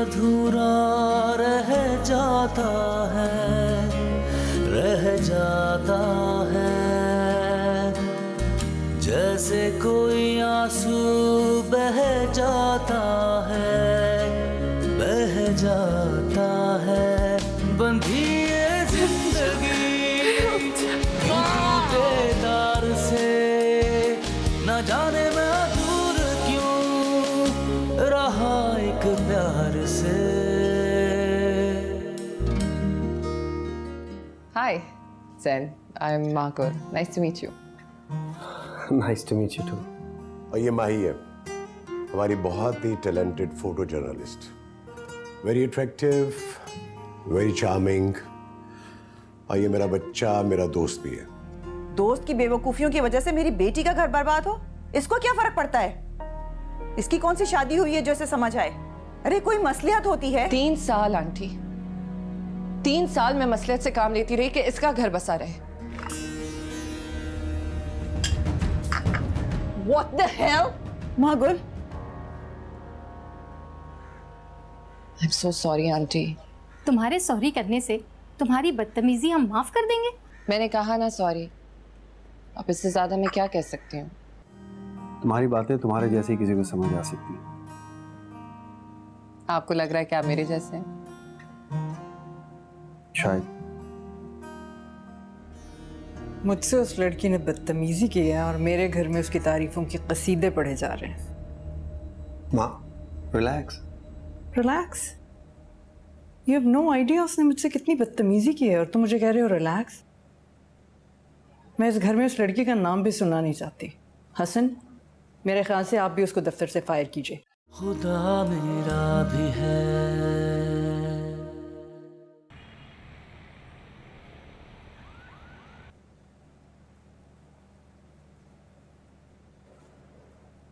अधूरा रह जाता है, रह जाता है। जैसे कोई आंसू बह जाता है, बह जाता है। बंधी ये जिंदगी टूटे तार से, न जाने मैं दूर क्यों रहा एक प्यार से। Hi, Zen. I'm Marco. Nice to meet you. Nice to meet you too. और ये माही है, हमारी बहुत ही talented photo journalist. Very attractive, very charming. और ये मेरा बच्चा, मेरा दोस्त भी है। दोस्त की बेवकूफियों की वजह से मेरी बेटी का घर बर्बाद हो, इसको क्या फर्क पड़ता है? इसकी कौन सी शादी हुई है जो इसे समझ आए? अरे कोई मसलियत होती है। 3 साल आंटी, 3 साल में मसलियत से काम लेती रही कि इसका घर बसा रहे। What the hell? मागुल, I'm so sorry aunty. तुम्हारे सॉरी करने से तुम्हारी बदतमीजी हम माफ कर देंगे? मैंने कहा ना सॉरी। अब इससे ज्यादा मैं क्या कह सकती हूँ? तुम्हारी बातें तुम्हारे जैसे किसी को समझ आ सकती है। आपको लग रहा है कि आप मेरे जैसे हैं? शायद। मुझसे उस लड़की ने बदतमीजी की है और मेरे घर में उसकी तारीफों के कसीदे पढ़े जा रहे हैं। माँ, relax. Relax? You have no idea उसने मुझसे कितनी बदतमीजी की है और तुम मुझे कह रहे हो रिलैक्स? मैं इस घर में उस लड़की का नाम भी सुनना नहीं चाहती। हसन, मेरे ख्याल से आप भी उसको दफ्तर से फायर कीजिए। खुदा मेरा भी है।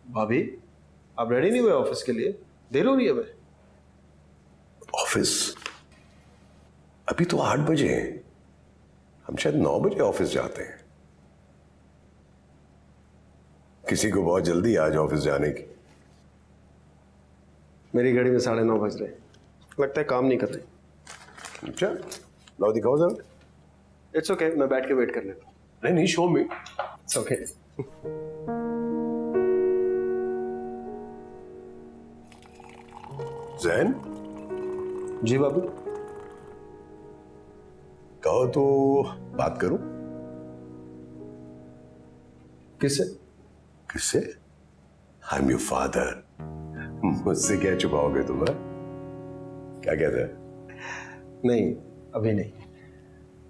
भाभी, आप रेडी नहीं हुए ऑफिस के लिए? देर हो रही है। मैं ऑफिस अभी तो 8 बजे हैं, हम शायद 9 बजे ऑफिस जाते हैं। किसी को बहुत जल्दी आज ऑफिस जाने की। मेरी घड़ी में 9:30 बज रहे हैं। लगता है काम नहीं कर रहे। अच्छा, लाओ दिखाओ जरा। इट्स ओके, मैं बैठ के वेट कर लेता हूँ। नहीं नहीं, शो में। It's okay. जैन, जी बाबू। कहो तो बात करूं। किससे? किससे? I am your father. मुझसे क्या छुपाओगे तुम? क्या कहते हैं? नहीं, अभी नहीं।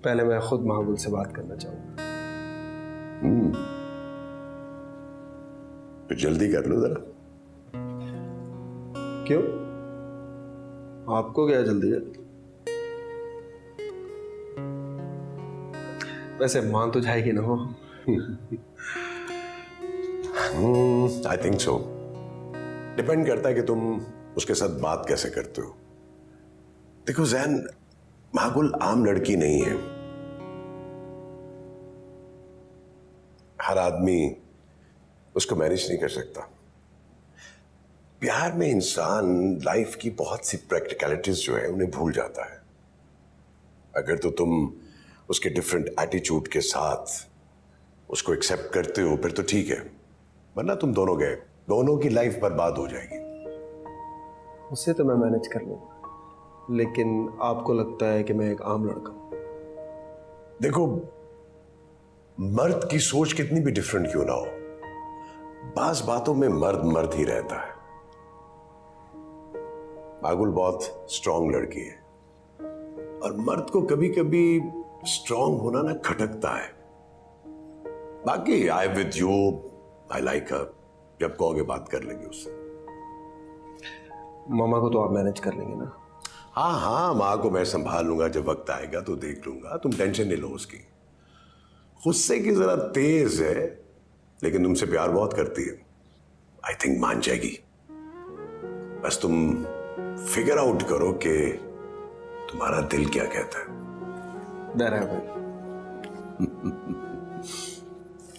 पहले मैं खुद महाबुल से बात करना चाहूंगा। तो जल्दी कर लो जरा। क्यों? आपको क्या जल्दी है? वैसे मान तो जाएगी ना वो? I think so. डिपेंड करता है कि तुम उसके साथ बात कैसे करते हो। देखो जैन, महागुल आम लड़की नहीं है। हर आदमी उसको मैनेज नहीं कर सकता। प्यार में इंसान लाइफ की बहुत सी प्रैक्टिकलिटीज जो है उन्हें भूल जाता है। अगर तो तुम उसके डिफरेंट एटीट्यूड के साथ उसको एक्सेप्ट करते हो फिर तो ठीक है, वरना तुम दोनों गए, दोनों की लाइफ बर्बाद हो जाएगी। उससे तो मैं मैनेज कर लूंगा, लेकिन आपको लगता है कि मैं एक आम लड़का हूं? देखो, मर्द की सोच कितनी भी डिफरेंट क्यों ना हो, बास बातों में मर्द मर्द ही रहता है। मागुल बहुत स्ट्रांग लड़की है और मर्द को कभी कभी स्ट्रांग होना ना खटकता है। बाकी आई विद यू, आई लाइक हर। जब कहोगे बात कर लेंगे उससे। मामा को तो आप मैनेज कर लेंगे ना? हाँ हाँ, माँ को मैं संभाल लूंगा, जब वक्त आएगा तो देख लूंगा। तुम टेंशन नहीं लो उसकी। गुस्से की जरा तेज है लेकिन तुमसे प्यार बहुत करती है। आई थिंक मान जाएगी। बस तुम फिगर आउट करो कि तुम्हारा दिल क्या कहता है। डर है भाई।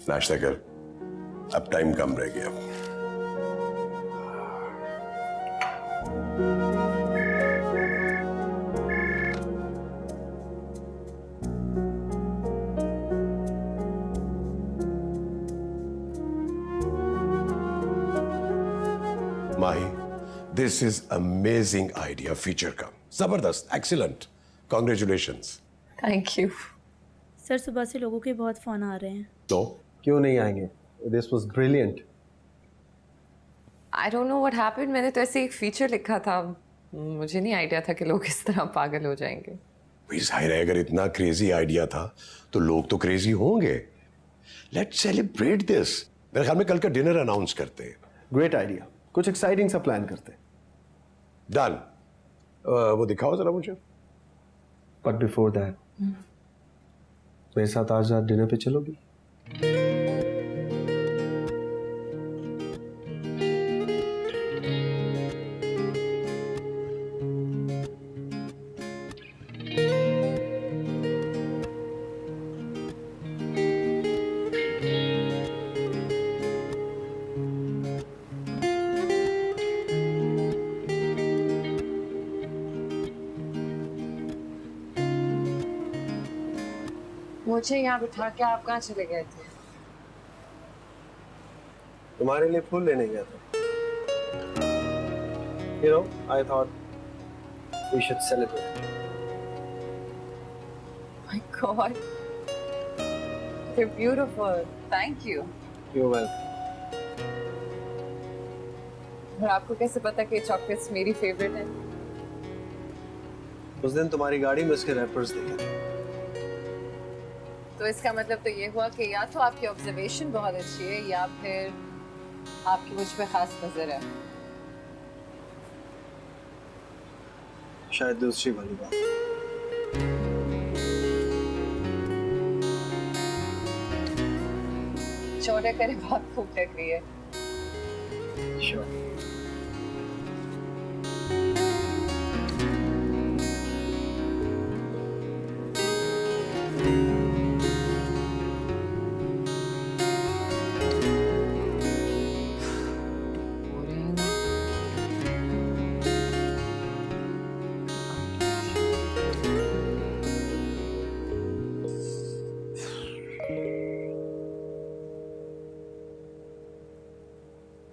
नाश्ता कर, अब टाइम कम रह गया। Mahi, this is amazing idea feature का, जबरदस्त, excellent, congratulations. Thank you. Sir सुबह से लोगों के बहुत फ़ोन आ रहे हैं। तो क्यों नहीं आएंगे? This was brilliant. I don't know what happened, मैंने तो ऐसे एक फीचर लिखा था, मुझे नहीं आइडिया था कि लोग इस तरह पागल हो जाएंगे। भाई जाहिर है, अगर इतना क्रेजी आइडिया था तो लोग तो क्रेजी होंगे। Let's celebrate this. मेरे ख्याल में कल का डिनर अनाउंस करते हैं। ग्रेट आइडिया, कुछ एक्साइटिंग सा प्लान करते। डन। वो दिखाओ जरा मुझे। बट बिफोर दैट मेरे साथ आज रात डिनर पे चलोगी? मुझे यहाँ बिठा के आप कहाँ चले गए थे? तुम्हारे लिए फूल लेने गया था। You know, I thought we should celebrate. My God, you're beautiful. Thank you. You're welcome. और आपको कैसे पता कि चॉकलेट्स मेरी फेवरेट है? उस दिन तुम्हारी गाड़ी में उसके रैपर्स देखे थे। तो इसका मतलब तो ये हुआ कि या तो आपकी ऑब्जर्वेशन बहुत अच्छी है या फिर आपकी मुझ पे खास नजर है। शायद दूसरी वाली बात। चौड़े करे बहुत खूब लग रही है। Sure.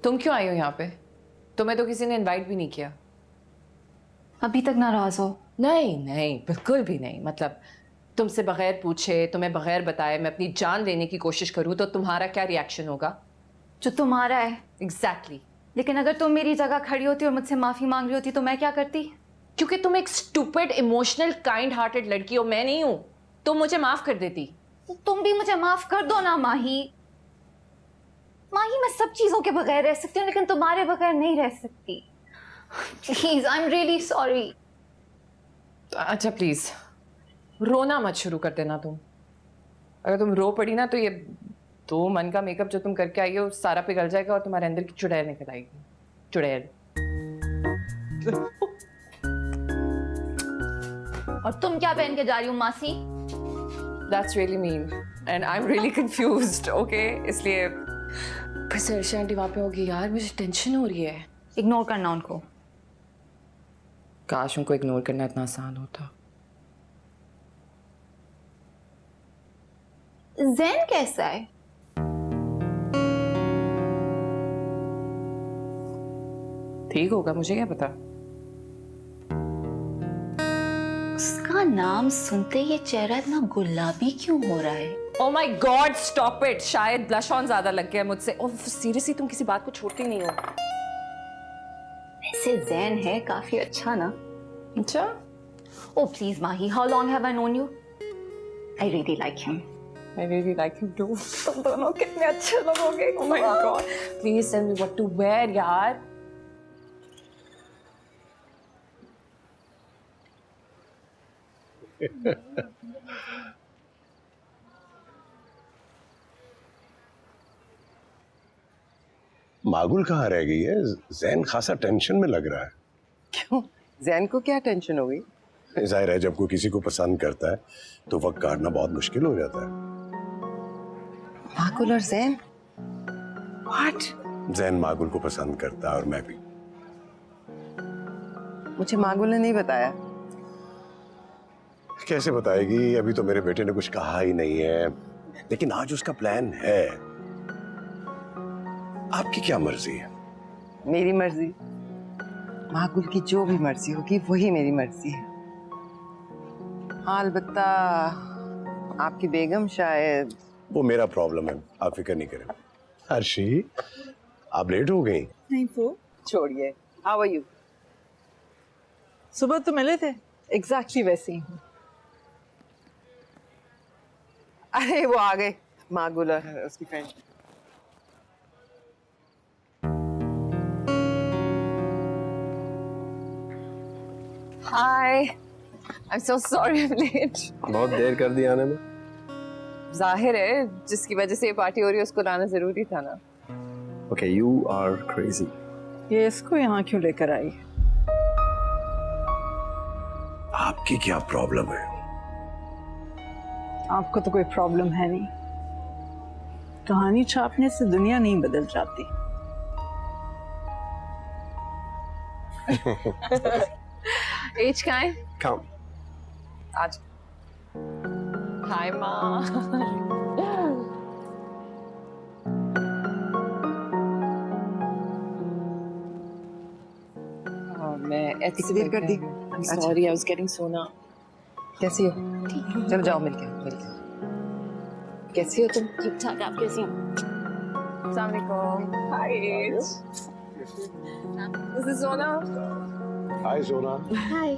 तुम क्यों आई हो यहाँ पे? तुम्हें तो किसी ने इनवाइट भी नहीं किया। अभी तक नाराज हो? नहीं नहीं, बिल्कुल भी नहीं। मतलब तुमसे बगैर पूछे, तुम्हें बगैर बताए मैं अपनी जान लेने की कोशिश करूँ तो तुम्हारा क्या रिएक्शन होगा? जो तुम्हारा है। एग्जैक्टली। लेकिन अगर तुम मेरी जगह खड़ी होती और मुझसे माफी मांग रही होती तो मैं क्या करती? क्योंकि तुम एक स्टूपिड, इमोशनल, काइंड हार्टेड लड़की हो, मैं नहीं हूँ। तुम मुझे माफ कर देती। तुम भी मुझे माफ कर दो ना माही। माही, मैं सब चीजों के बगैर रह सकती हूँ लेकिन तुम्हारे बगैर नहीं रह सकती। Please, I am really sorry. अच्छा प्लीज रोना मत शुरू कर देना तुम। अगर तुम रो पड़ी ना तो ये 2 मन का मेकअप जो तुम करके आई हो सारा पिघल जाएगा और तुम्हारे अंदर की चुड़ैल निकल आएगी। चुड़ैल। और तुम क्या पहन के जा रही हो मासी? That's really mean and I'm really confused, okay? इसलिए फिर से अर्शी आंटी वहाँ पे होगी। यार मुझे टेंशन हो रही है। इग्नोर करना उनको। काश उनको इग्नोर करना इतना आसान होता। ज़ैन कैसा है? ठीक होगा, मुझे क्या पता। उसका नाम सुनते ये चेहरा इतना गुलाबी क्यों हो रहा है? Oh my God, stop it! शायद ब्लश ऑन ज्यादा लग गया मुझसे। और सीरियसली तुम किसी बात को छोड़ती नहीं हो। वैसे ज़ैन है काफी अच्छा ना? अच्छा? Oh please Mahi, how long have I known you? I really like him. I really like him too. तुम दोनों कितने अच्छे लगोगे। Oh my God! Please tell me what to wear, यार। मागुल कहाँ रह गई है? जैन खासा टेंशन में लग रहा है। क्यों? जैन को क्या टेंशन हो गई? जाहिर है जब कोई किसी को पसंद करता है तो वक्त काटना बहुत मुश्किल हो जाता है। मागुल और जैन? What? जैन मागुल को पसंद करता है और मैं भी। मुझे मागुल ने नहीं बताया। कैसे बताएगी? अभी तो मेरे बेटे ने कुछ कहा ही नहीं है, लेकिन आज उसका प्लान है। आपकी क्या मर्जी है? मेरी मर्जी, माकुल की जो भी मर्जी होगी वही मेरी मर्जी है। हाँ, अलबत्ता आपकी बेगम शायद। वो मेरा प्रॉब्लम है, आप फिक्र नहीं करें। हर्षी, आप लेट हो गई। नहीं वो छोड़िए, हाउ आर यू? सुबह तो मिले थे, एग्जैक्टली वैसे ही हूँ। अरे वो आ गए, माकुल और उसकी friend. Hi, I am so sorry I am late. बहुत देर कर दी आने में। जाहिर है जिसकी वजह से ये पार्टी हो रही है उसको लाना जरूरी था ना। Okay, you are crazy. ये इसको यहाँ क्यों लेकर आई? आपकी क्या प्रॉब्लम है? आपको तो कोई प्रॉब्लम है नहीं। कहानी छापने से दुनिया नहीं बदल जाती। एज का है? कम। आज हाय माँ। मैं कितनी देर कर दी? सॉरी, आई वाज गेटिंग सोना। कैसी हो? चलो जाओ, मिलके। कैसी हो तुम? ठीक ठाक, आप कैसी हैं? अस्सलाम वालेकुम। Hi as. दिस इज सोना। हाय सोना। हाय।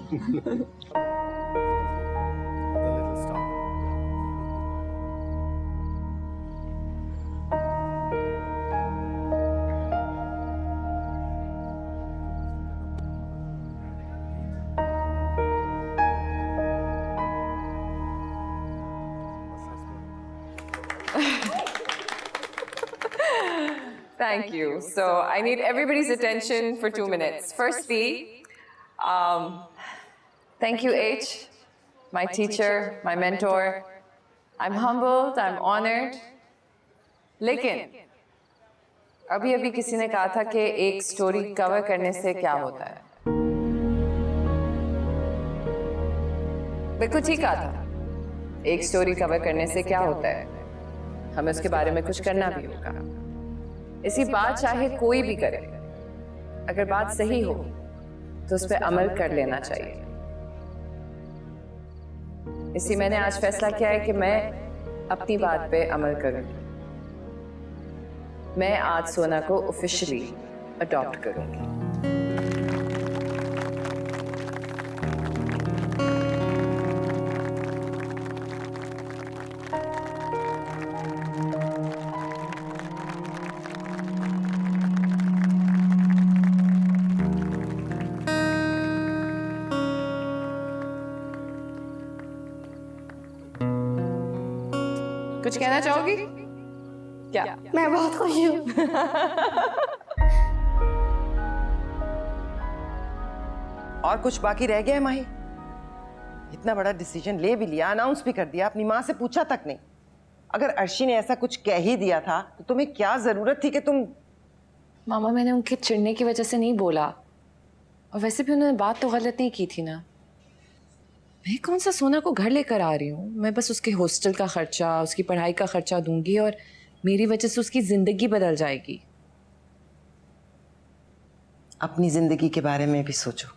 Thank you. So I need everybody's attention for 2 minutes. Firstly, thank you, H, my teacher, my mentor. I'm humbled, I'm honored. लेकिन अभी किसी ने कहा था कि एक स्टोरी कवर करने से क्या होता है। बिल्कुल ठीक कहा था। एक स्टोरी कवर करने से क्या होता है, हमें उसके बारे में कुछ करना भी होगा। इसी बात चाहे कोई भी करे, अगर बात सही हो तो उस पर अमल कर लेना चाहिए। इसी मैंने आज फैसला किया है कि मैं अपनी बात पे अमल करूंगी। मैं आज सोना को ऑफिशियली अडॉप्ट करूंगी। कुछ कहना चाहोगी क्या? मैं बहुत खुश हूँ। और कुछ बाकी रह गया है माही? इतना बड़ा डिसीजन ले भी लिया, अनाउंस भी कर दिया, अपनी माँ से पूछा तक नहीं। अगर अर्शी ने ऐसा कुछ कह ही दिया था तो तुम्हें क्या जरूरत थी कि तुम। मामा, मैंने उनके चिढ़ने की वजह से नहीं बोला, और वैसे भी उन्होंने बात तो गलत नहीं की थी ना। मैं कौन सा सोना को घर लेकर आ रही हूँ, मैं बस उसके हॉस्टल का खर्चा, उसकी पढ़ाई का खर्चा दूंगी और मेरी वजह से उसकी जिंदगी बदल जाएगी। अपनी जिंदगी के बारे में भी सोचो।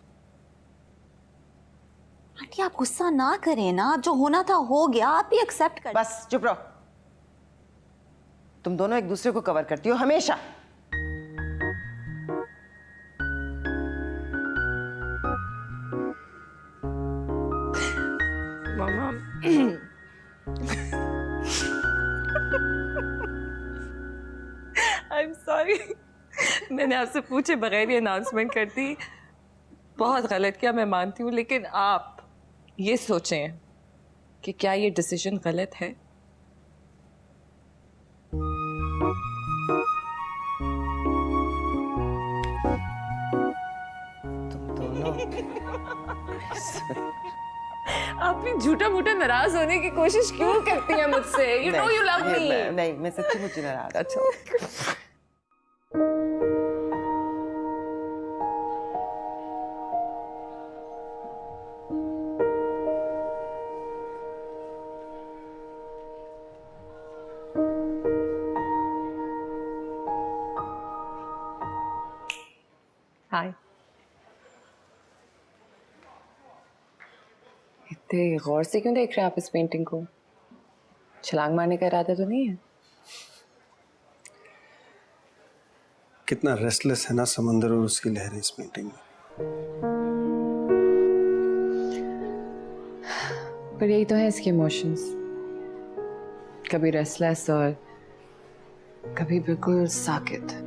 आंटी आप गुस्सा ना करें ना, जो होना था हो गया, आप भी एक्सेप्ट कर। बस चुप रहो। तुम दोनों एक दूसरे को कवर करती हो हमेशा। मामा आई एम सॉरी, मैंने आपसे पूछे बगैर ही अनाउंसमेंट कर दी। बहुत गलत किया, मैं मानती हूँ, लेकिन आप ये सोचें कि क्या ये डिसीजन गलत है? तुम दोनों आप भी झूठा मूठा नाराज होने की कोशिश क्यों करती हैं मुझसे? You know you love me. नहीं, मैं सच्ची मुझे नाराज। अच्छा। हाय। इतने गौर से क्यों देख रहे हैं आप इस पेंटिंग को? छलांग मारने का इरादा तो नहीं है? कितना रेस्टलेस है ना समंदर और उसकी लहरें इस पेंटिंग में। पर यही तो है इसके इमोशंस, कभी रेस्टलेस और कभी बिल्कुल साकित।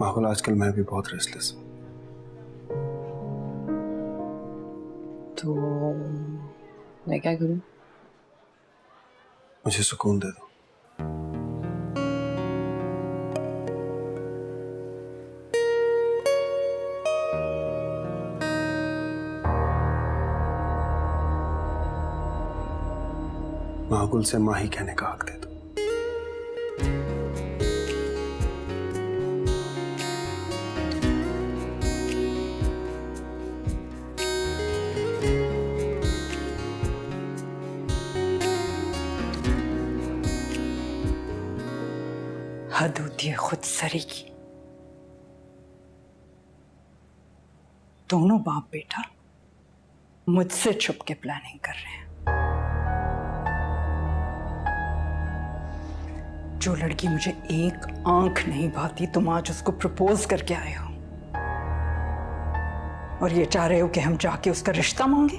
माहौल आजकल मैं भी बहुत रेस्टलेस हूँ। तो मैं क्या करूं? मुझे सुकून दे दो। माहगुल से माही कहने का हक दे दो। हद होती है खुदसरी की। दोनों बाप बेटा मुझसे छुप के प्लानिंग कर रहे हैं। जो लड़की मुझे एक आंख नहीं भाती तुम आज उसको प्रपोज करके आए हो, और ये चाह रहे हो कि हम जाके उसका रिश्ता मांगे?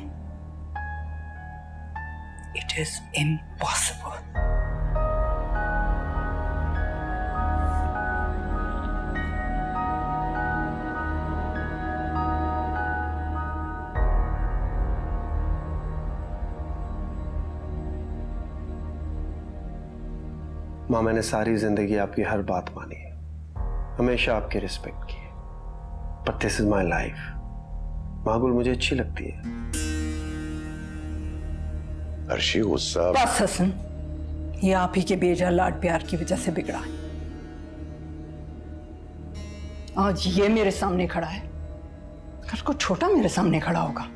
It is impossible. माँ, मैंने सारी जिंदगी आपकी हर बात मानी है, हमेशा आपकी रिस्पेक्ट की है, but this is my life. Mahgul मुझे अच्छी लगती है। अर्शी गुस्सा। बस हसन, ये आप ही के बेजा लाड प्यार की वजह से बिगड़ा है। आज ये मेरे सामने खड़ा है, कल को छोटा मेरे सामने खड़ा होगा।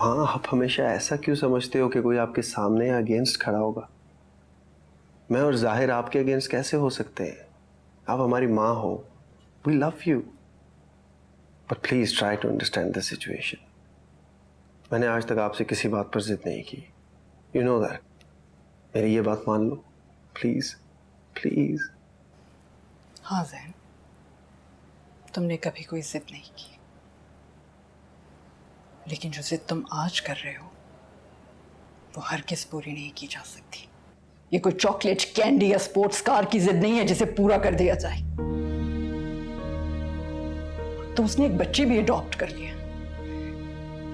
माँ, आप हमेशा ऐसा क्यों समझते हो कि कोई आपके सामने या अगेंस्ट खड़ा होगा? मैं और जाहिर आपके अगेंस्ट कैसे हो सकते हैं? आप हमारी माँ हो, we love you, but please try to understand the situation. मैंने आज तक आपसे किसी बात पर जिद नहीं की, यू नो दैट। मेरी ये बात मान लो प्लीज, प्लीज। हाँ जैन, तुमने कभी कोई जिद नहीं की, लेकिन जो जिद तुम आज कर रहे हो वो हरगिज़ पूरी नहीं की जा सकती। ये कोई चॉकलेट, कैंडी या स्पोर्ट्स कार की जिद नहीं है जिसे पूरा कर दिया जाए। तो उसने एक बच्ची भी अडॉप्ट कर लिया।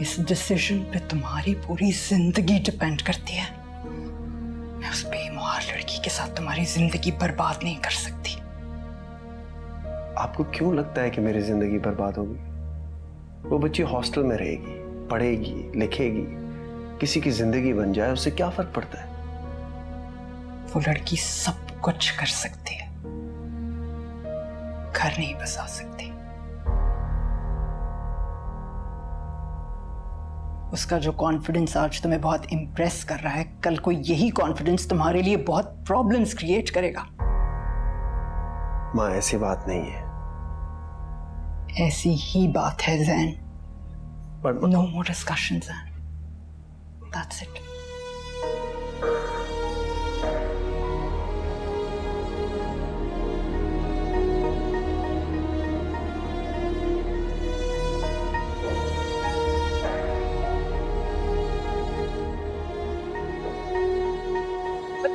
इस डिसीजन पे तुम्हारी पूरी जिंदगी डिपेंड करती है। मैं उस बेमुहार लड़की के साथ तुम्हारी जिंदगी बर्बाद नहीं कर सकती। आपको क्यों लगता है कि मेरी जिंदगी बर्बाद होगी? वो बच्ची हॉस्टल में रहेगी, पढ़ेगी, लिखेगी, किसी की जिंदगी बन जाए, उससे क्या फर्क पड़ता है? वो लड़की सब कुछ कर सकती है, घर नहीं बसा सकती। उसका जो कॉन्फिडेंस आज तुम्हें बहुत इंप्रेस कर रहा है, कल को यही कॉन्फिडेंस तुम्हारे लिए बहुत प्रॉब्लम्स क्रिएट करेगा। माँ, ऐसी बात नहीं है। ऐसी ही बात है Jain. But no more discussion Jain, that's it.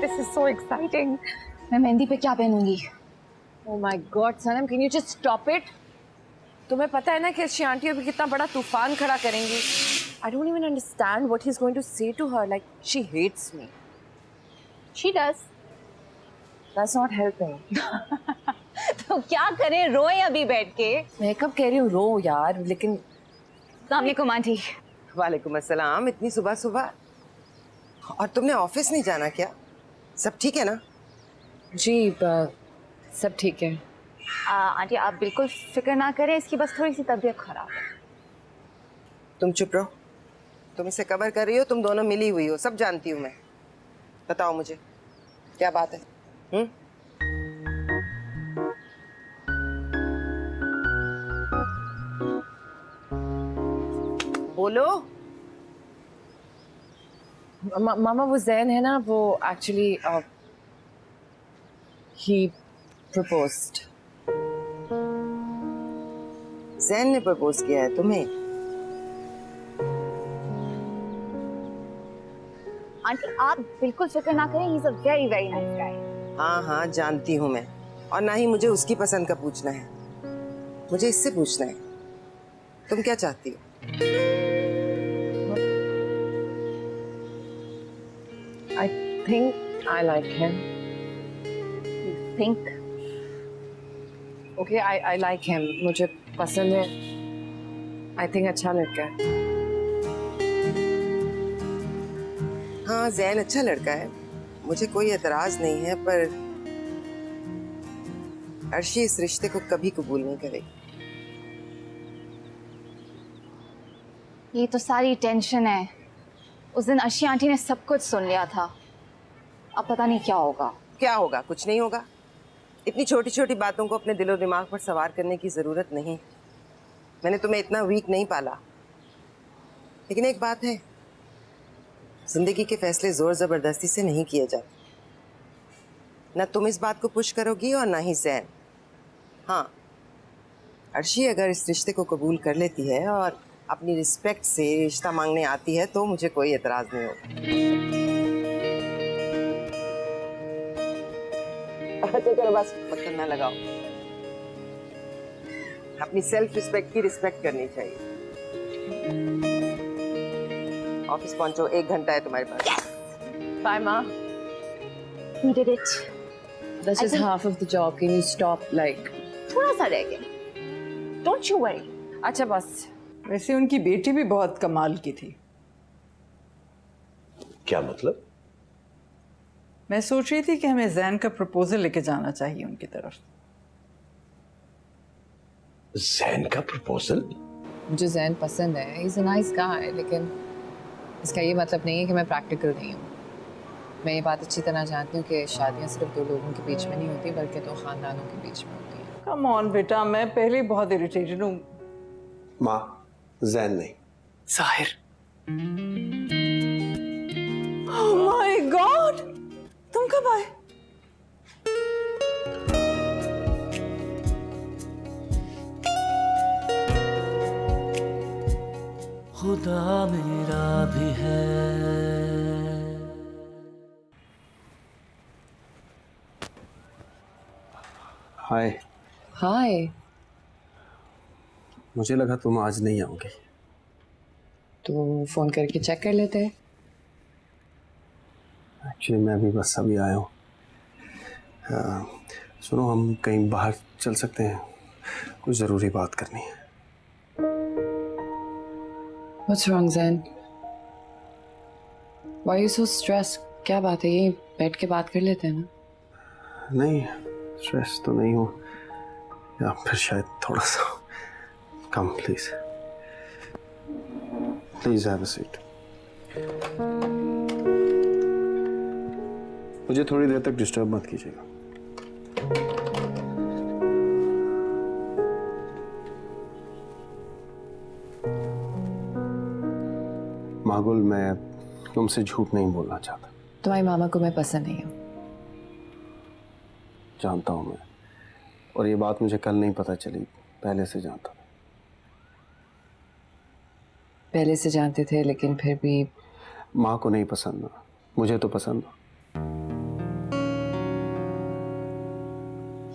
This is so exciting. मैं मेहंदी पे क्या पहनूंगी? Oh my God, Sanam, can you just stop it? तुम्हें पता है ना कि अर्शी आंटी अभी कितना बड़ा तूफान खड़ा करेंगी? I don't even understand what he's going to say to her. Like she hates me. She does. That's not helping. तो क्या करें, रोए अभी बैठ के? मैं कब कह रही हूँ रो यार, लेकिन अस्सलाम वालेकुम आंटी। वालेकुम अस्सलाम। इतनी सुबह सुबह? और तुमने ऑफिस नहीं जाना क्या? सब ठीक है ना? जी सब ठीक है। आंटी आप बिल्कुल फिक्र ना करें, इसकी बस थोड़ी सी तबीयत खराब है। तुम चुप रहो। तुम इसे कवर कर रही हो, तुम दोनों मिली हुई हो, सब जानती हूँ मैं। बताओ मुझे क्या बात है? बोलो। मामा वो जैन है ना, वो एक्चुअली ही प्रपोज्ड। जैन ने प्रपोज किया है तुम्हें? आंटी आप बिल्कुल फिक्र ना करें, he is a very very nice guy. हाँ हाँ जानती हूँ मैं, और ना ही मुझे उसकी पसंद का पूछना है, मुझे इससे पूछना है तुम क्या चाहती हो। I think I like him. Think Okay, I like him. मुझे पसंद है। I think अच्छा लड़का है। हाँ जैन अच्छा लड़का है, मुझे कोई एतराज नहीं है, पर अर्शी इस रिश्ते को कभी कबूल नहीं करेगी। ये तो सारी टेंशन है। उस दिन अर्शी आंटी ने सब कुछ सुन लिया था, अब पता नहीं क्या होगा। क्या होगा? कुछ नहीं होगा। इतनी छोटी छोटी बातों को अपने दिलो दिमाग पर सवार करने की जरूरत नहीं। मैंने तुम्हें इतना वीक नहीं पाला। लेकिन एक बात है, जिंदगी के फैसले जोर जबरदस्ती से नहीं किए जाते। ना तुम इस बात को पुश करोगी और ना ही जैन। हाँ, अर्शी अगर इस रिश्ते को कबूल कर लेती है और अपनी रिस्पेक्ट से रिश्ता मांगने आती है तो मुझे कोई एतराज नहीं होगा। अच्छा चलो बस मतलब ना लगाओ। अपनी सेल्फ रिस्पेक्ट की रिस्पेक्ट करनी चाहिए। ऑफिस पहुंचो, 1 घंटा है तुम्हारे पास। Bye, Ma. We did it. This is half of the job. Can you stop? Like, थोड़ा सा रह गया। Don't you worry. अच्छा बस। वैसे उनकी बेटी भी बहुत कमाल की थी। क्या मतलब? मैं सोच रही थी कि हमें जैन का प्रपोजल लेके जाना चाहिए उनकी तरफ। जैन का प्रपोजल? मुझे जैन पसंद है, इज अ नाइस गाय, लेकिन इसका ये मतलब नहीं है कि मैं प्रैक्टिकल नहीं हूँ। मैं ये बात अच्छी तरह जानती हूँ कि शादियाँ सिर्फ 2 लोगों के बीच में नहीं होती, बल्कि 2 खानदानों के बीच में होती हैं। कम ऑन बेटा, मैं पहले ही बहुत इरिटेटेड हूँ। माँ, जैन नहीं, जाहिर। ओह माय गॉड, तुम कब आए? खुदा मेरा भी है। हाय। हाय। मुझे लगा तुम आज नहीं आओगे। तो फ़ोन करके चेक कर लेते हैं। एक्चुअली मैं भी बस अभी आया हूँ। सुनो, हम कहीं बाहर चल सकते हैं, कुछ ज़रूरी बात करनी है। What's wrong, Zen? Why are you so stressed? क्या बात है? यही बैठ के बात कर लेते हैं ना। नहीं, स्ट्रेस तो नहीं हूँ, या फिर शायद थोड़ा सा। Come please, please have a seat. मुझे थोड़ी देर तक डिस्टर्ब मत कीजिएगा। मागुल, मैं तुमसे झूठ नहीं बोलना चाहता। तुम्हारी मामा को मैं पसंद नहीं हूँ। जानता हूँ मैं, और ये बात मुझे कल नहीं पता चली, पहले से जानता था। पहले से जानते थे, लेकिन फिर भी माँ को नहीं पसंद ना, मुझे तो पसंद हो।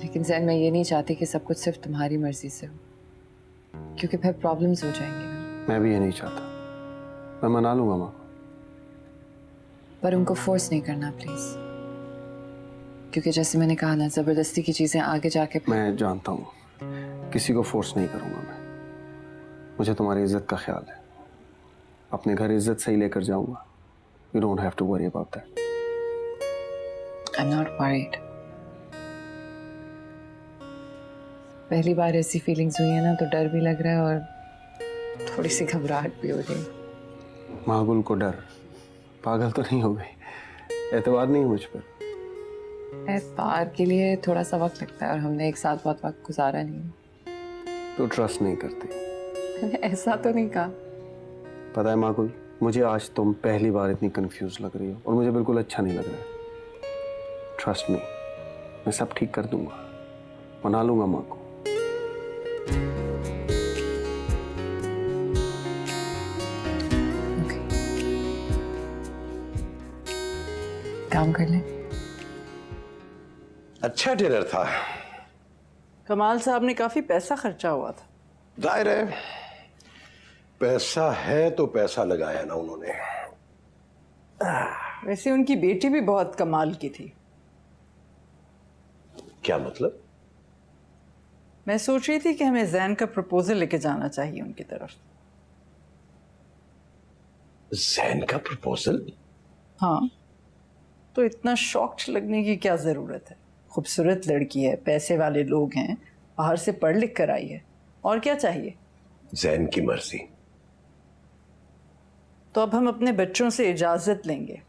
लेकिन जैन, मैं ये नहीं चाहती कि सब कुछ सिर्फ तुम्हारी मर्जी से हो, क्योंकि फिर प्रॉब्लम्स हो जाएंगी ना। मैं भी ये नहीं चाहता, मैं मना लूंगा माँ को। पर उनको फोर्स नहीं करना प्लीज, क्योंकि जैसे मैंने कहा ना, जबरदस्ती की चीजें आगे जाके। मैं जानता हूँ, किसी को फोर्स नहीं करूंगा मैं। मुझे तुम्हारी इज्जत का ख्याल है, अपने घर इज्जत से ही लेकर जाऊंगा। You don't have to worry about that. I am not worried. पहली बार ऐसी फीलिंग्स हुई है ना, तो डर भी लग रहा है और थोड़ी सी घबराहट भी हो रही है। मागुल को डर? पागल तो नहीं हो गई? एतबार नहीं मुझ पर? एतबार के लिए थोड़ा सा वक्त लगता है, और हमने एक साथ बहुत वक्त गुजारा नहीं। तो ट्रस्ट नहीं करती? मैंने ऐसा तो नहीं कहा। पता है माकुल, मुझे आज तुम पहली बार इतनी कंफ्यूज लग रही हो और मुझे बिल्कुल अच्छा नहीं लग रहा है। ट्रस्ट मी, मैं सब ठीक कर दूंगा, मना लूंगा माँ को। काम कर ले। अच्छा डिनर था। कमाल साहब ने काफी पैसा खर्चा हुआ था। जाहिर है, पैसा है तो पैसा लगाया ना उन्होंने। वैसे उनकी बेटी भी बहुत कमाल की थी। क्या मतलब? मैं सोच रही थी कि हमें जैन का प्रपोजल लेके जाना चाहिए उनकी तरफ। जैन का प्रपोजल? हाँ, तो इतना शॉक्ड लगने की क्या जरूरत है? खूबसूरत लड़की है, पैसे वाले लोग हैं, बाहर से पढ़ लिख कर आई है, और क्या चाहिए? जैन की मर्जी। तो अब हम अपने बच्चों से इजाजत लेंगे।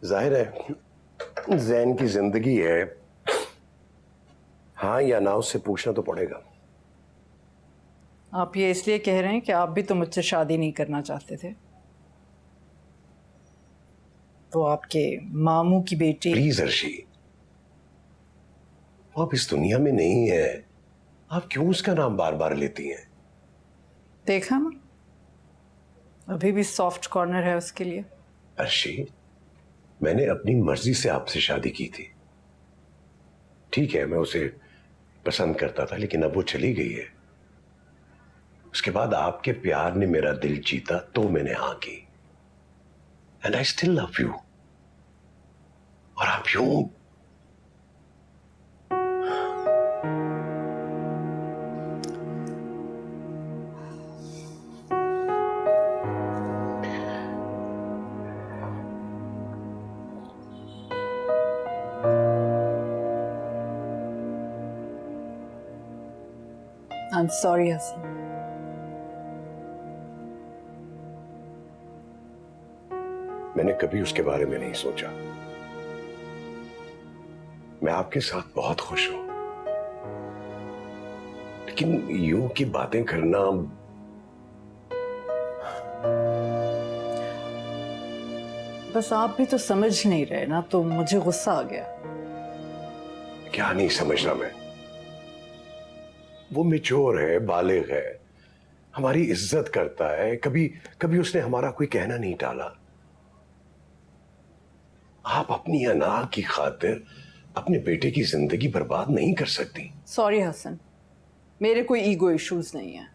जाहिर है जैन की जिंदगी है, हाँ या ना उससे पूछना तो पड़ेगा। आप ये इसलिए कह रहे हैं कि आप भी तो मुझसे शादी नहीं करना चाहते थे? तो आपके मामू की बेटी। प्लीज अर्शी, वो अब इस दुनिया में नहीं है, आप क्यों उसका नाम बार बार लेती हैं? देखा ना, अभी भी सॉफ्ट कॉर्नर है उसके लिए। अर्शी, मैंने अपनी मर्जी से आपसे शादी की थी। ठीक है, मैं उसे पसंद करता था, लेकिन अब वो चली गई है। उसके बाद आपके प्यार ने मेरा दिल जीता तो मैंने हाँ की। And I still love you. और आप यूं I'm sorry, हसन। मैंने कभी उसके बारे में नहीं सोचा। मैं आपके साथ बहुत खुश हूं, लेकिन यूं की बातें करना। बस आप भी तो समझ नहीं रहे ना, तो मुझे गुस्सा आ गया। क्या नहीं समझ रहा मैं? वो मैच्योर है, बालिग है, हमारी इज्जत करता है, कभी कभी उसने हमारा कोई कहना नहीं टाला। आप अपनी अना की खातिर अपने बेटे की जिंदगी बर्बाद नहीं कर सकती। सॉरी हसन, मेरे कोई ईगो इश्यूज नहीं है।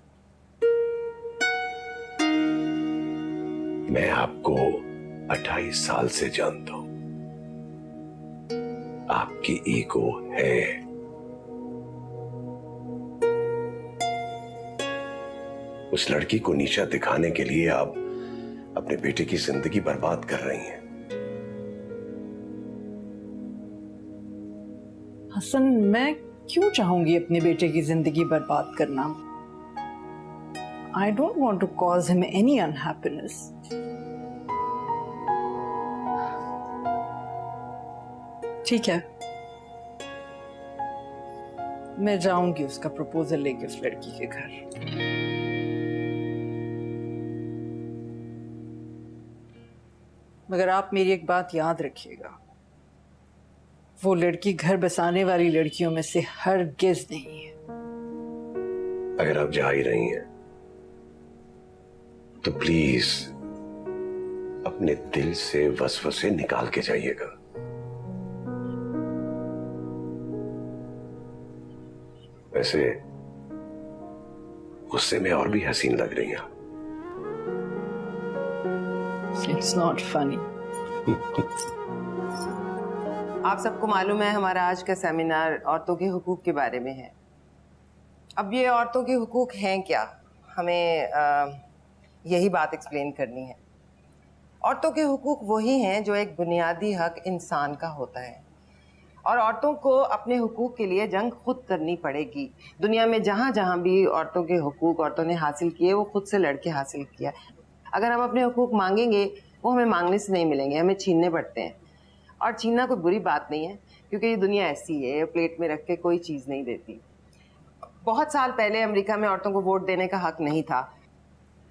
मैं आपको 28 साल से जानता हूं, आपकी ईगो है। उस लड़की को नीचा दिखाने के लिए आप अपने बेटे की जिंदगी बर्बाद कर रही हैं। हसन, मैं क्यों चाहूंगी अपने बेटे की जिंदगी बर्बाद करना? I don't want to cause him any unhappiness. ठीक है, मैं जाऊंगी उसका प्रपोजल लेके उस लड़की के घर। मगर आप मेरी एक बात याद रखिएगा, वो लड़की घर बसाने वाली लड़कियों में से हरगिज़ नहीं है। अगर आप जा ही रही हैं तो प्लीज अपने दिल से वसवसे निकाल के जाइएगा। वैसे गुस्से में और भी हसीन लग रही हैं। It's not funny. आप सबको मालूम है हमारा आज का सेमिनार औरतों के हुकूक के बारे में है। अब ये औरतों के हुकूक हैं क्या, हमें यही बात एक्सप्लेन करनी है। औरतों के हुकूक वही हैं जो एक बुनियादी हक इंसान का होता है, और औरतों को अपने हुकूक के लिए जंग खुद करनी पड़ेगी। दुनिया में जहाँ जहाँ भी औरतों के हुकूक औरतों ने हासिल किए, वो खुद से लड़के हासिल किया। अगर हम अपने हुकूक मांगेंगे, वो हमें मांगने से नहीं मिलेंगे, हमें छीनने पड़ते हैं। और छीनना कोई बुरी बात नहीं है, क्योंकि ये दुनिया ऐसी है, प्लेट में रख के कोई चीज़ नहीं देती। बहुत साल पहले अमेरिका में औरतों को वोट देने का हक नहीं था।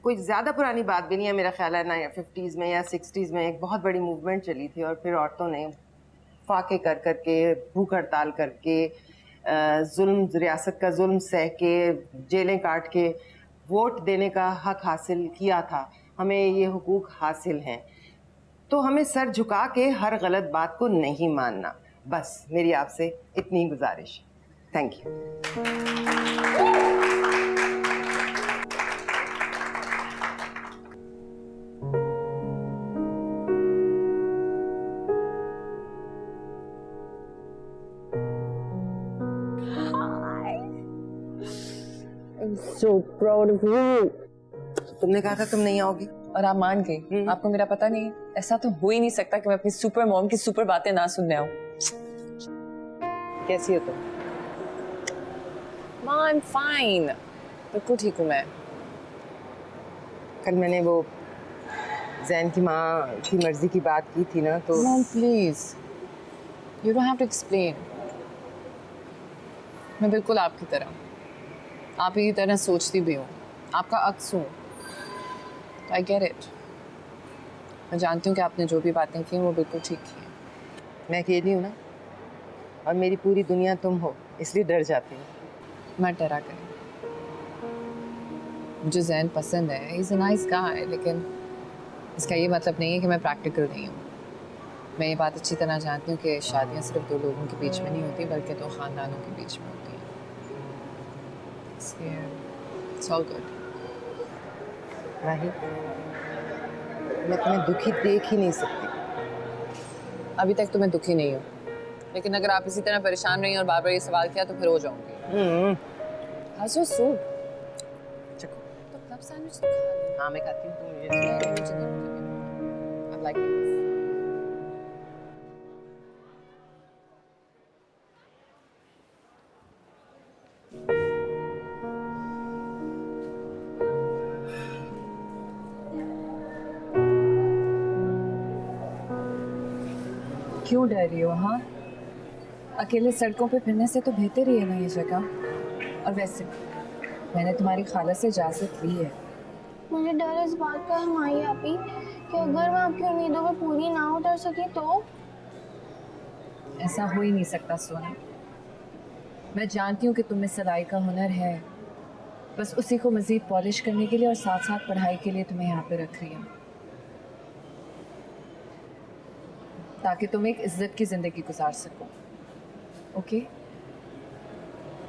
कोई ज़्यादा पुरानी बात भी नहीं है, मेरा ख्याल है ना 50s में या 60s में एक बहुत बड़ी मूवमेंट चली थी और फिर औरतों ने फाके कर करके, भूख हड़ताल करके, जुल्म, रियासत का जुल्म सह के, जेलें काट के वोट देने का हक हासिल किया था। हमें ये हुकूक हासिल हैं, तो हमें सर झुका के हर गलत बात को नहीं मानना। बस मेरी आपसे इतनी गुजारिश। Thank you. So proud of you. तुमने कहा था तुम नहीं आओगी। और आप मान गई। आपको मेरा पता नहीं है? ऐसा तो हो ही नहीं सकता कि मैं अपनी सुपर मॉम की सुपर बातें ना सुनने आऊं। कैसी हो तुम? माँ, I'm fine. बिल्कुल ठीक हूँ मैं। कल मैंने वो जैन की माँ की मर्जी की बात की थी ना, तो mom please, you don't have to explain. मैं बिल्कुल आपकी तरह, आप ही की तरह सोचती भी हूँ, आपका अक्स हूँ। I get it. मैं जानती हूँ कि आपने जो भी बातें की वो बिल्कुल ठीक की हैं। मैं अकेली हूँ ना, और मेरी पूरी दुनिया तुम हो, इसलिए डर जाती हूँ। मत डरा करें। मुझे जैन पसंद है, इज़ अ नाइस गाय, लेकिन इसका ये मतलब नहीं है कि मैं प्रैक्टिकल नहीं हूँ। मैं ये बात अच्छी तरह जानती हूँ कि शादियाँ सिर्फ दो लोगों के बीच में नहीं होती, बल्कि दो ख़ानदानों के बीच में होती हैं। It's all good. नहीं, मैं तुम्हें दुखी देख ही नहीं सकती। अभी तक तो मैं दुखी नहीं हूँ, लेकिन अगर आप इसी तरह परेशान रही और बार बार ये सवाल किया तो फिर हो जाऊंगी। हंसो सूप। चखो। तो क्लब सैंडविच तो खा लो। हाँ मैं खाती हूँ, तुम मुझे नहीं, मुझे नहीं। I'm liking this. क्यों डर रही हो? हाँ, अकेले सड़कों पे फिरने से तो बेहतर ही है ना ये जगह। और वैसे मैंने तुम्हारी खाला से इजाज़त ली है। मुझे डर इस बात का है माही आपी कि अगर मैं आपकी उम्मीदों पर पूरी ना उतर सकी तो? ऐसा हो ही नहीं सकता सोना। मैं जानती हूँ कि तुम्हें सगाई का हुनर है, बस उसी को मज़ीद पॉलिश करने के लिए और साथ साथ पढ़ाई के लिए तुम्हें यहाँ पे रख रही हूँ, ताकि तुम एक इज्जत की ज़िंदगी गुजार सको। ओके?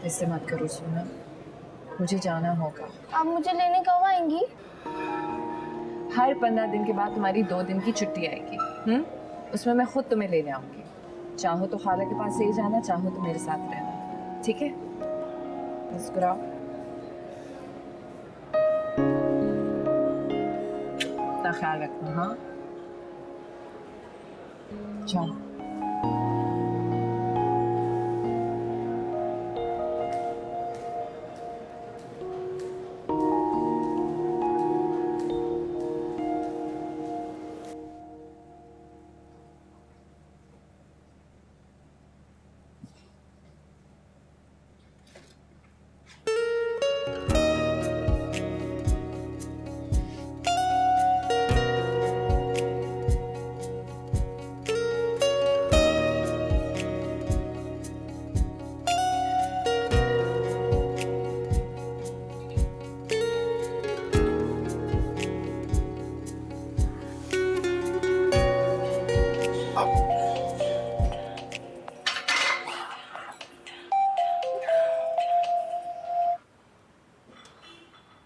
ऐसे मत करो सोना, मुझे जाना होगा। आप मुझे लेने कब आएंगी? हर 15 दिन के बाद तुम्हारी 2 दिन की छुट्टी आएगी। उसमें मैं खुद तुम्हें लेने आऊँगी। चाहो तो खाला के पास से ही जाना, चाहो तो मेरे साथ रहना। ठीक है? मुस्कुराओ। अपना ख्याल रखना। हाँ, जाओ।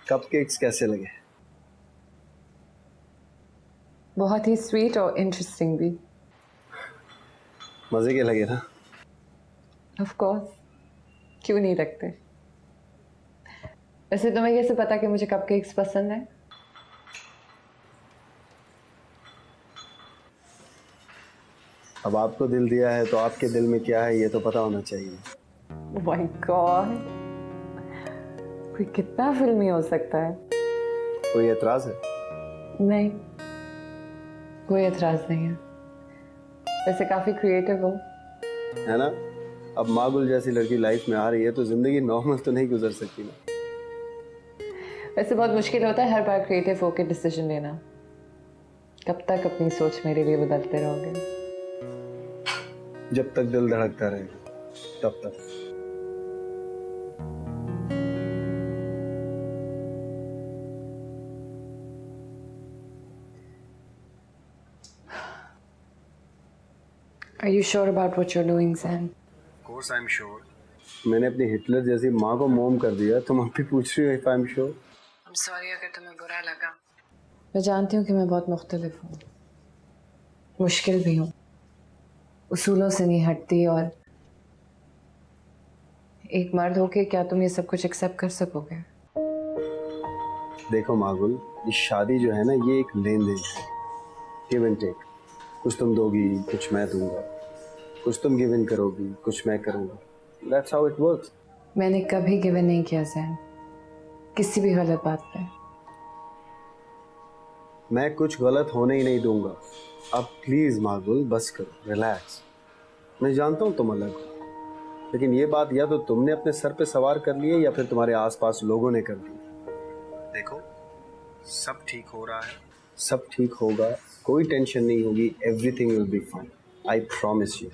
कपकेक्स कैसे लगे? बहुत ही स्वीट और इंटरेस्टिंग भी। मजे के लगे ना? ऑफ कोर्स, क्यों नहीं लगते। वैसे तुम्हें कैसे पता कि मुझे कपकेक्स पसंद है? अब आपको दिल दिया है तो आपके दिल में क्या है ये तो पता होना चाहिए। Oh my God, कोई कितना फिल्मी हो सकता है। कोई एतराज है? नहीं, कोई एतराज नहीं है। वैसे काफी क्रिएटिव हो, है ना? अब मागुल जैसी लड़की लाइफ में आ रही है तो जिंदगी नॉर्मल तो नहीं गुजर सकती ना। वैसे बहुत मुश्किल होता है हर बार क्रिएटिव होकर डिसीजन लेना। कब तक अपनी सोच मेरे लिए बदलते रहोगे? जब तक दिल धड़कता रहेगा तब तक। Are you sure about what you're doing, Zain? Of course I'm sure. मैंने अपनी हिटलर जैसी माँ को मोम कर दिया, तुम अब भी पूछ रही हो if I'm sure? I'm sorry अगर तुम्हें बुरा लगा। मैं जानती हूँ कि मैं बहुत मुख्तलिफ हूँ, मुश्किल भी हूँ, उसूलों से नहीं हटती, और एक मर्द होके क्या तुम ये सब कुछ एक्सेप्ट कर सकोगे? देखो मागुल, ये शादी जो है ना, ये एक लेन देन है, गिव एंड टेक। कुछ तुम दोगी, कुछ मैं दूंगा, कुछ तुम गिव इन करोगी, कुछ मैं करूंगा। That's how it works. मैंने कभी गिवन नहीं किया जैन, किसी भी गलत बात पे। मैं कुछ गलत होने ही नहीं दूंगा। अब प्लीज मागुल बस करो, रिलैक्स। मैं जानता हूँ तुम अलग हो, लेकिन ये बात या तो तुमने अपने सर पे सवार कर ली है या फिर तुम्हारे आसपास लोगों ने कर दी। देखो, सब ठीक हो रहा है, सब ठीक होगा, कोई टेंशन नहीं होगी, everything will be fine, I promise you.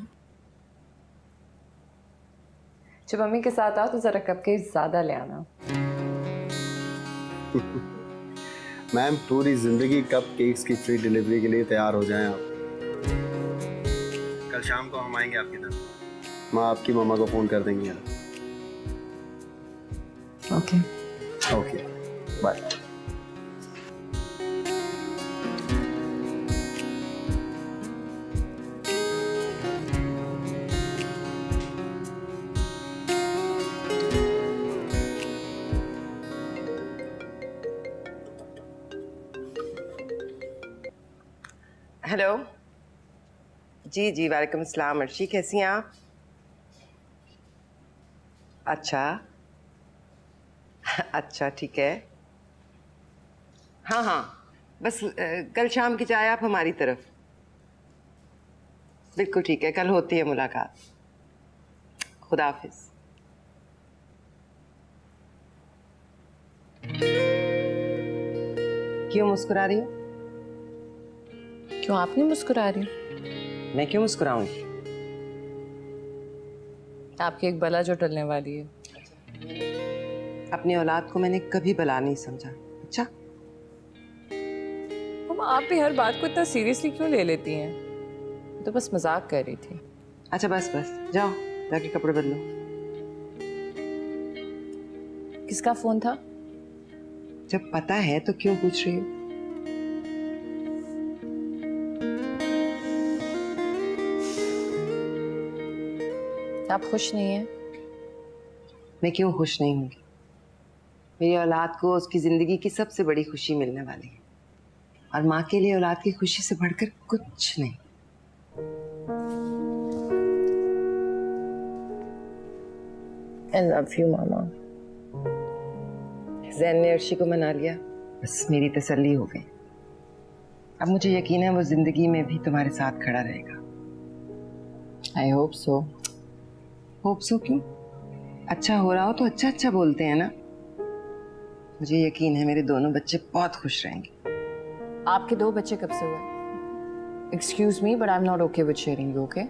जब मम्मी के साथ आओ तो जरा कपकेक ज्यादा ले आना। मैम, पूरी जिंदगी कप केक्स की फ्री डिलीवरी के लिए तैयार हो जाएं आप। कल शाम को हम आएंगे आपकी तरफ। माँ आपकी मम्मा को फोन कर देंगे। Okay okay, bye. Hello ji ji, वालेकुम अस्सलाम। अर्शी, कैसी हैं आप? अच्छा अच्छा, ठीक है। हाँ हाँ, बस कल शाम की चाय आप हमारी तरफ। बिल्कुल ठीक है, कल होती है मुलाकात। खुदा हाफिज। क्यों मुस्कुरा रही हो? क्यों आप नहीं मुस्कुरा रही? मैं क्यों मुस्कुराऊंगी? आपकी एक बला जो टलने वाली है। अपनी औलाद को मैंने कभी बला नहीं समझा। अच्छा, हम आप भी हर बात को इतना सीरियसली क्यों ले लेती हैं? तो बस मजाक कर रही थी। अच्छा बस बस, जाओ जाके कपड़े बदलो। किसका फोन था? जब पता है तो क्यों पूछ रही हो? आप खुश नहीं हैं? मैं क्यों खुश नहीं होंगी? मेरी औलाद को उसकी जिंदगी की सबसे बड़ी खुशी मिलने वाली है, और माँ के लिए औलाद की खुशी से बढ़कर कुछ नहीं। I love you, मामा। जैन ने अर्शी को मना लिया, बस मेरी तसल्ली हो गई। अब मुझे यकीन है वो जिंदगी में भी तुम्हारे साथ खड़ा रहेगा। I hope so। Hope so क्यों? अच्छा हो रहा हो तो अच्छा अच्छा बोलते हैं ना। मुझे यकीन है मेरे दोनों बच्चे बहुत खुश रहेंगे। आपके 2 बच्चे कब से हुए? Excuse me, but I'm not okay with sharing you, okay?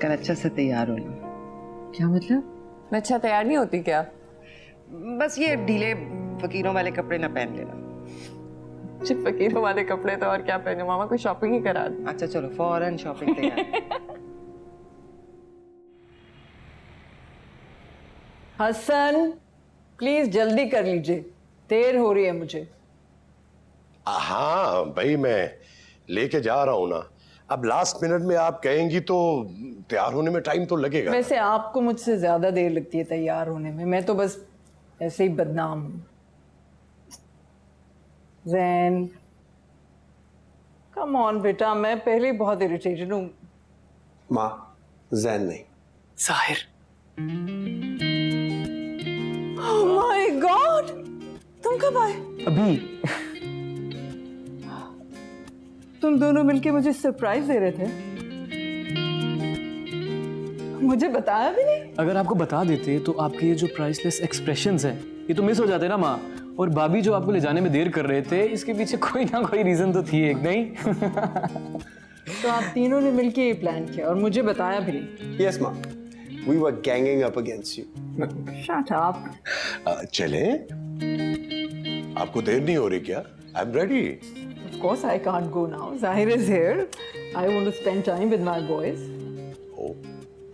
कल अच्छा से तैयार होना। क्या मतलब? मैं अच्छा तैयार नहीं होती क्या? बस ये ढीले फकीरों वाले कपड़े ना पहन लेना। सिर्फ फकीरों वाले कपड़े तो और क्या पहने? मामा कोई शॉपिंग ही करा दे। अच्छा चलो, फौरन शॉपिंग तैयार। हसन, प्लीज जल्दी कर लीजिए, देर हो रही है मुझे। हाँ भाई, मैं लेके जा रहा हूं ना। अब लास्ट मिनट में आप कहेंगी तो तैयार होने में टाइम तो लगेगा। वैसे आपको मुझसे ज्यादा देर लगती है तैयार होने में, मैं तो बस ऐसे ही बदनाम हूं। जैन, कम ऑन बेटा, मैं पहले ही बहुत इरिटेटेड हूँ। माँ, जैन नहीं, जाहिर। Oh my God! तुम कब आए? अभी। तुम दोनों मिलके मुझे सरप्राइज दे रहे थे। मुझे बताया भी नहीं। अगर आपको बता देते तो आपके ये जो प्राइसलेस एक्सप्रेशंस हैं ये तो मिस हो जाते ना माँ। और भाभी जो आपको ले जाने में देर कर रहे थे इसके पीछे कोई ना कोई रीजन तो थी एक, नहीं? तो आप तीनों ने मिलके ये प्लान किया और मुझे बताया भी नहीं। Yes, Ma. We were ganging up against you. Shut up. चले? आपको देर नहीं हो रही क्या? I'm ready. Of course I can't go now. Zahir is here. I want to spend time with my boys. ओ,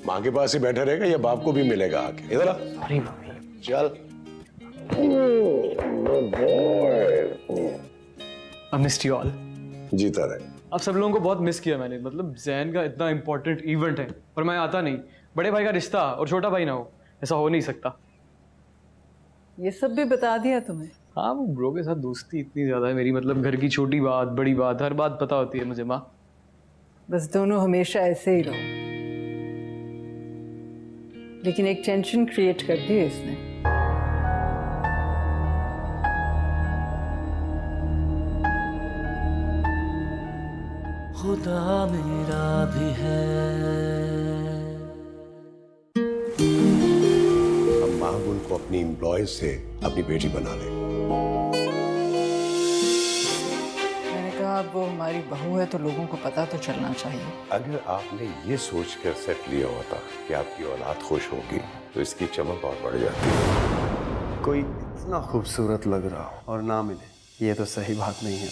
माँ के पास ही बैठा रहेगा या बाप को भी मिलेगा आके? इधर आ। Sorry mummy. चल। I missed you all. जीता रहे। आप सब लोगों को बहुत मिस किया मैंने। मतलब जैन का इतना इंपॉर्टेंट इवेंट है और मैं आता नहीं। बड़े भाई का रिश्ता और छोटा भाई ना हो, ऐसा हो नहीं सकता। ये सब भी बता दिया तुम्हें? हाँ, वो ब्रो के साथ दोस्ती इतनी ज्यादा है मेरी। मतलब घर की छोटी बात, बड़ी बात, हर बात पता होती है मुझे माँ। बस दोनों हमेशा ऐसे ही रहो। लेकिन एक टेंशन क्रिएट कर दी है इसने। खुदा मेरा भी है। अब महागुल को अपनी एम्प्लॉय से अपनी बेटी बना ले। मैंने कहा अब वो हमारी बहू है तो लोगों को पता तो चलना चाहिए। अगर आपने ये सोचकर सेट लिया होता कि आपकी औलाद खुश होगी तो इसकी चमक और बढ़ जाती। कोई इतना खूबसूरत लग रहा हो और ना मिले, ये तो सही बात नहीं है।